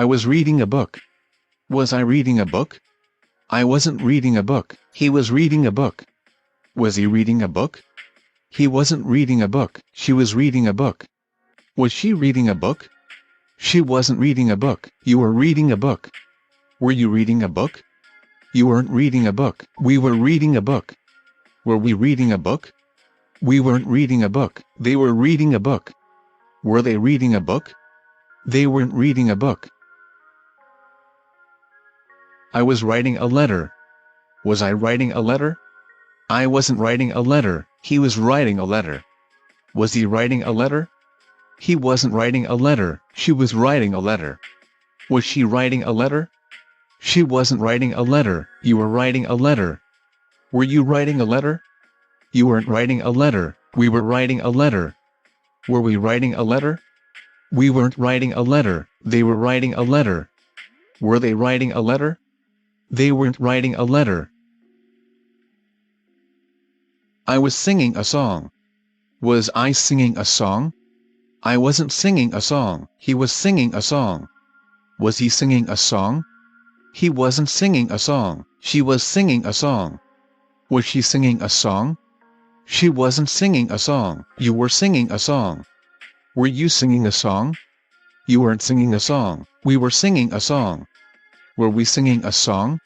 I was reading a book. Was I reading a book? I wasn't reading a book. He was reading a book. Was he reading a book? He wasn't reading a book. She was reading a book. Was she reading a book? She wasn't reading a book. You were reading a book. Were you reading a book? You weren't reading a book. We were reading a book. Were we reading a book? We weren't reading a book. They were reading a book. Were they reading a book? They weren't reading a book. I was writing a letter. Was I writing a letter? I wasn't writing a letter. He was writing a letter. Was he writing a letter? He wasn't writing a letter. She was writing a letter. Was she writing a letter? She wasn't writing a letter. You were writing a letter. Were you writing a letter? You weren't writing a letter. We were writing a letter. Were we writing a letter? We weren't writing a letter. They were writing a letter. Were they writing a letter? They weren't writing a letter. I was singing a song. Was I singing a song? I wasn't singing a song. He was singing a song. Was he singing a song? He wasn't singing a song. She was singing a song. Was she singing a song? She wasn't singing a song. You were singing a song. Were you singing a song? You weren't singing a song. We were singing a song. Were we singing a song?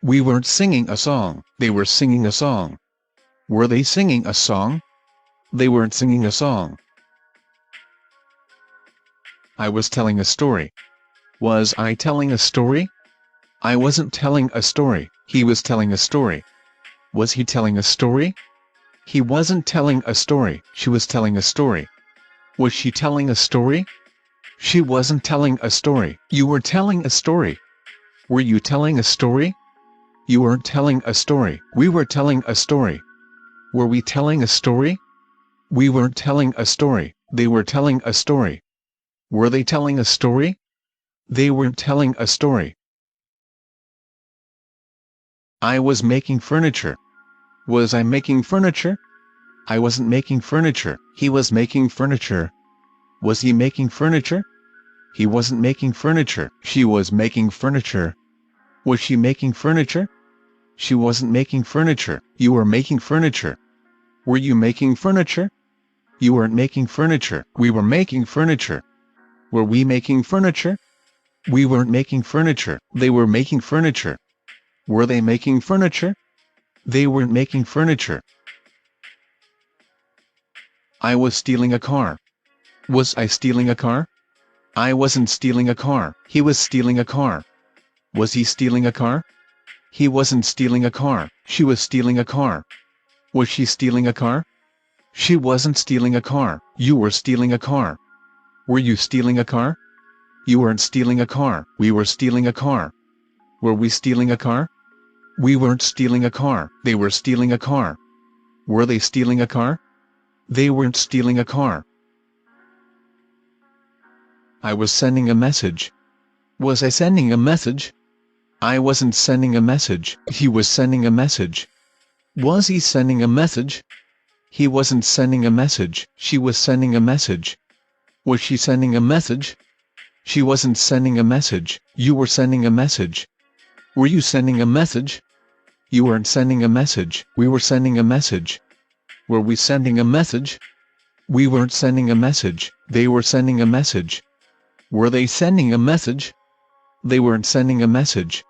We weren't singing a song. They were singing a song. Were they singing a song? They weren't singing a song. I was telling a story. Was I telling a story? I wasn't telling a story. He was telling a story. Was he telling a story? He wasn't telling a story. She was telling a story. Was she telling a story? She wasn't telling a story. You were telling a story. Were you telling a story? You weren't telling a story. We were telling a story. Were we telling a story? We weren't telling a story. They were telling a story. Were they telling a story? They weren't telling a story. I was making furniture. Was I making furniture? I wasn't making furniture. He was making furniture. Was he making furniture? He wasn't making furniture. She was making furniture. Was she making furniture? She wasn't making furniture. You were making furniture. Were you making furniture? You weren't making furniture. We were making furniture. Were we making furniture? We weren't making furniture. They were making furniture. Were they making furniture? They weren't making furniture. I was stealing a car. Was I stealing a car? I wasn't stealing a car. He was stealing a car. Was he stealing a car? He wasn't stealing a car. She was stealing a car. Was she stealing a car? She wasn't stealing a car. You were stealing a car. Were you stealing a car? You weren't stealing a car. We were stealing a car. Were we stealing a car? We weren't stealing a car. They were stealing a car. Were they stealing a car? They weren't stealing a car. I was sending a message. Was I sending a message? I wasn't sending a message. He was sending a message. Was he sending a message? He wasn't sending a message. She was sending a message. Was she sending a message? She wasn't sending a message. You were sending a message. Were you sending a message? You weren't sending a message. We were sending a message. Were we sending a message? We weren't sending a message. They were sending a message. Were they sending a message? They weren't sending a message.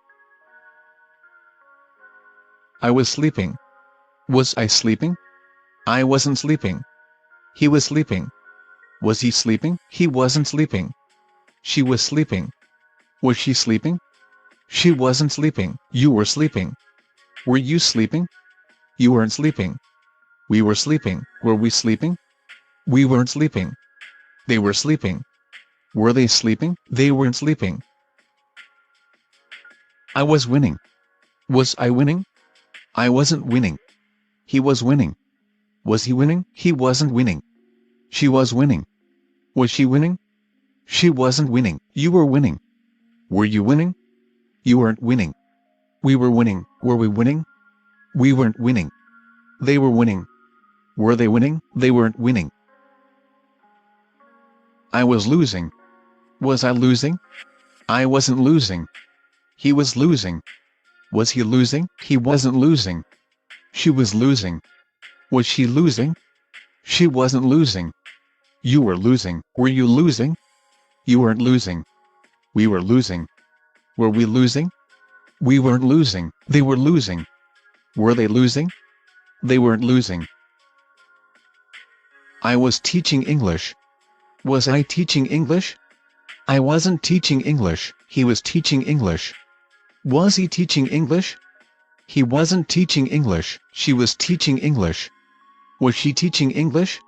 I was sleeping. Was I sleeping? I wasn't sleeping. He was sleeping. Was he sleeping? He wasn't sleeping. She was sleeping. Was she sleeping? She wasn't sleeping. You were sleeping. Were you sleeping? You weren't sleeping. We were sleeping. Were we sleeping? We weren't sleeping. They were sleeping. Were they sleeping? They weren't sleeping. I was winning. Was I winning? I wasn't winning. He was winning. Was he winning? He wasn't winning. She was winning. Was she winning? She wasn't winning. You were winning. Were you winning? You weren't winning. We were winning. Were we winning? We weren't winning. They were winning. Were they winning? They weren't winning. I was losing. Was I losing? I wasn't losing. He was losing. Was he losing? He wasn't losing. She was losing. Was she losing? She wasn't losing. You were losing. Were you losing? You weren't losing. We were losing. Were we losing? We weren't losing. They were losing. Were they losing? They weren't losing. I was teaching English. Was I teaching English? I wasn't teaching English. He was teaching English. Was he teaching English? He wasn't teaching English. She was teaching English. Was she teaching English?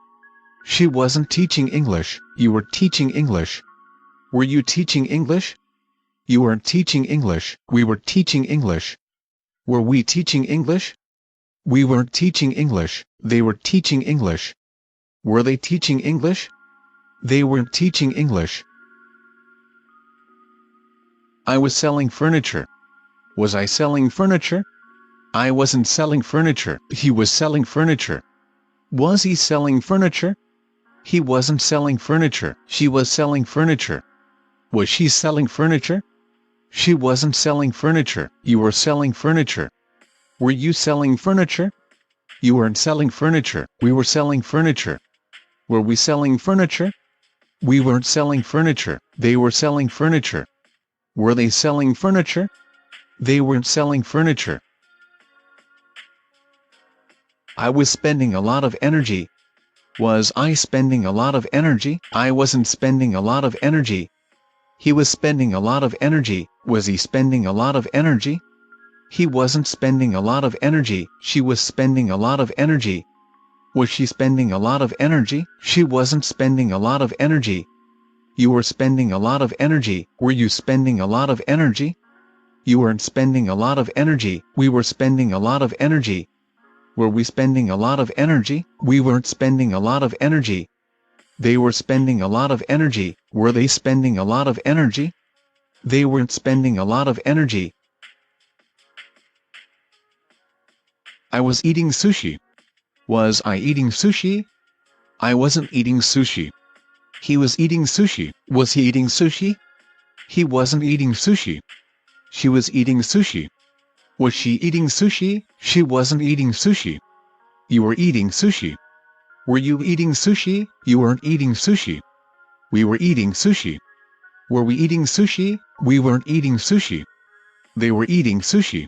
She wasn't teaching English. You were teaching English. Were you teaching English? You weren't teaching English. We were teaching English. Were we teaching English? We weren't teaching English. They were teaching English. Were they teaching English? They weren't teaching English. I was selling furniture. Was I selling furniture? I wasn't selling furniture. He was selling furniture. Was he selling furniture? He wasn't selling furniture. She was selling furniture. Was she selling furniture? She wasn't selling furniture. You were selling furniture. Were you selling furniture? You weren't selling furniture. We were selling furniture. Were we selling furniture? We weren't selling furniture. They were selling furniture. Were they selling furniture? They weren't selling furniture. I was spending a lot of energy. Was I spending a lot of energy? I wasn't spending a lot of energy. He was spending a lot of energy. Was he spending a lot of energy? He wasn't spending a lot of energy. She was spending a lot of energy. Was she spending a lot of energy? She wasn't spending a lot of energy. You were spending a lot of energy. Were you spending a lot of energy? You weren't spending a lot of energy. We were spending a lot of energy. Were we spending a lot of energy? We weren't spending a lot of energy. They were spending a lot of energy. Were they spending a lot of energy? They weren't spending a lot of energy. I was eating sushi. Was I eating sushi? I wasn't eating sushi. He was eating sushi. Was he eating sushi? He wasn't eating sushi. She was eating sushi. Was she eating sushi? She wasn't eating sushi. You were eating sushi. Were you eating sushi? You weren't eating sushi. We were eating sushi. Were we eating sushi? We weren't eating sushi. They were eating sushi.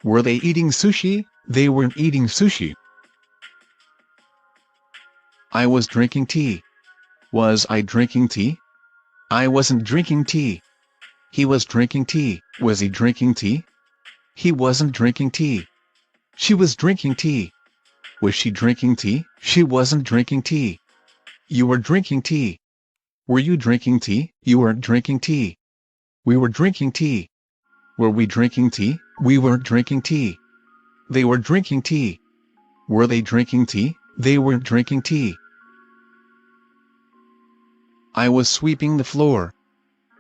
Were they eating sushi? They weren't eating sushi. I was drinking tea. Was I drinking tea? I wasn't drinking tea. He was drinking tea. Was he drinking tea? He wasn't drinking tea. She was drinking tea. Was she drinking tea? She wasn't drinking tea. You were drinking tea. Were you drinking tea? You weren't drinking tea. We were drinking tea. Were we drinking tea? We weren't drinking tea. They were drinking tea. Were they drinking tea? They weren't drinking tea. I was sweeping the floor.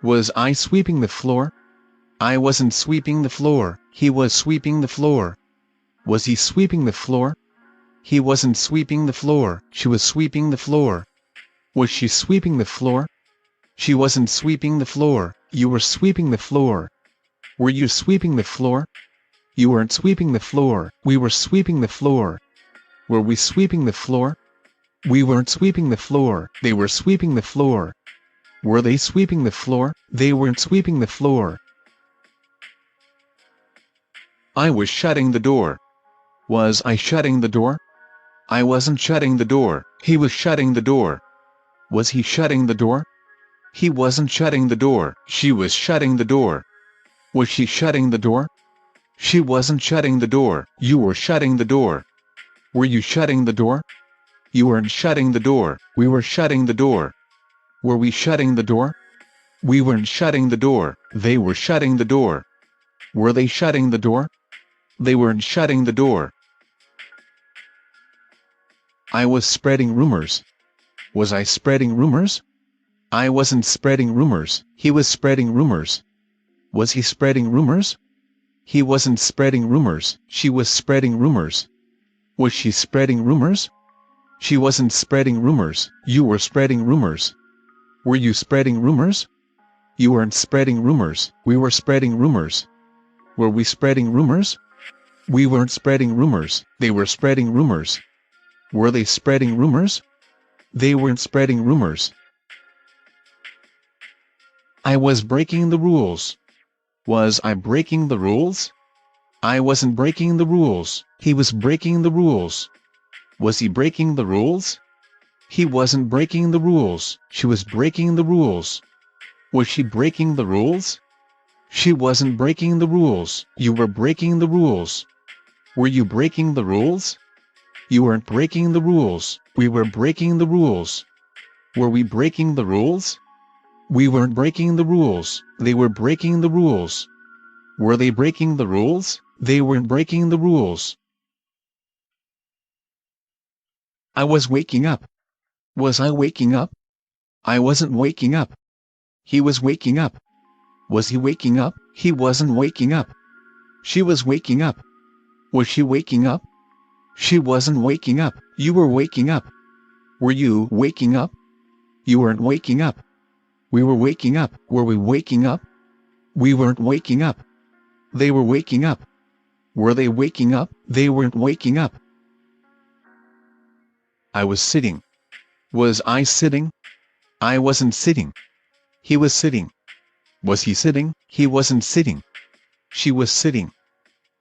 Was I sweeping the floor? I wasn't sweeping the floor. He was sweeping the floor. Was he sweeping the floor? He wasn't sweeping the floor. She was sweeping the floor. Was she sweeping the floor? She wasn't sweeping the floor. You were sweeping the floor. Were you sweeping the floor? You weren't sweeping the floor. We were sweeping the floor. Were we sweeping the floor? We weren't sweeping the floor. They were sweeping the floor. Were they sweeping the floor? They weren't sweeping the floor. I was shutting the door. Was I shutting the door? I wasn't shutting the door. He was shutting the door. Was he shutting the door? He wasn't shutting the door. She was shutting the door. Was she shutting the door? She wasn't shutting the door. You were shutting the door. Were you shutting the door? You weren't shutting the door. We were shutting the door. Were we shutting the door? We weren't shutting the door. They were shutting the door. Were they shutting the door? They weren't shutting the door. I was spreading rumors. Was I spreading rumors? I wasn't spreading rumors. He was spreading rumors. Was he spreading rumors? He wasn't spreading rumors. She was spreading rumors. Was she spreading rumors? She wasn't spreading rumors. You were spreading rumors. Were you spreading rumors? You weren't spreading rumors. We were spreading rumors. Were we spreading rumors? We weren't spreading rumors. They were spreading rumors. Were they spreading rumors? They weren't spreading rumors. I was breaking the rules. Was I breaking the rules? I wasn't breaking the rules. He was breaking the rules. Was he breaking the rules? He wasn't breaking the rules. She was breaking the rules. Was she breaking the rules? She wasn't breaking the rules. You were breaking the rules. Were you breaking the rules? You weren't breaking the rules. We were breaking the rules. Were we breaking the rules? We weren't breaking the rules. They were breaking the rules. Were they breaking the rules? They weren't breaking the rules. I was waking up. Was I waking up? I wasn't waking up. He was waking up. Was he waking up? He wasn't waking up. She was waking up. Was she waking up? She wasn't waking up. You were waking up. Were you waking up? You weren't waking up. We were waking up. Were we waking up? We weren't waking up. They were waking up. Were they waking up? They weren't waking up. I was sitting. Was I sitting? I wasn't sitting. He was sitting. Was he sitting? He wasn't sitting. She was sitting.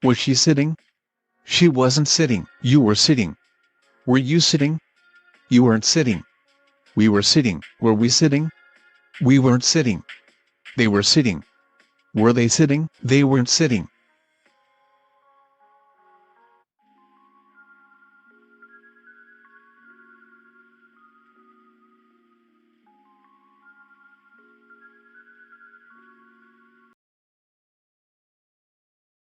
Was she sitting? She wasn't sitting. You were sitting. Were you sitting? You weren't sitting. We were sitting. Were we sitting? We weren't sitting. They were sitting. Were they sitting? They weren't sitting.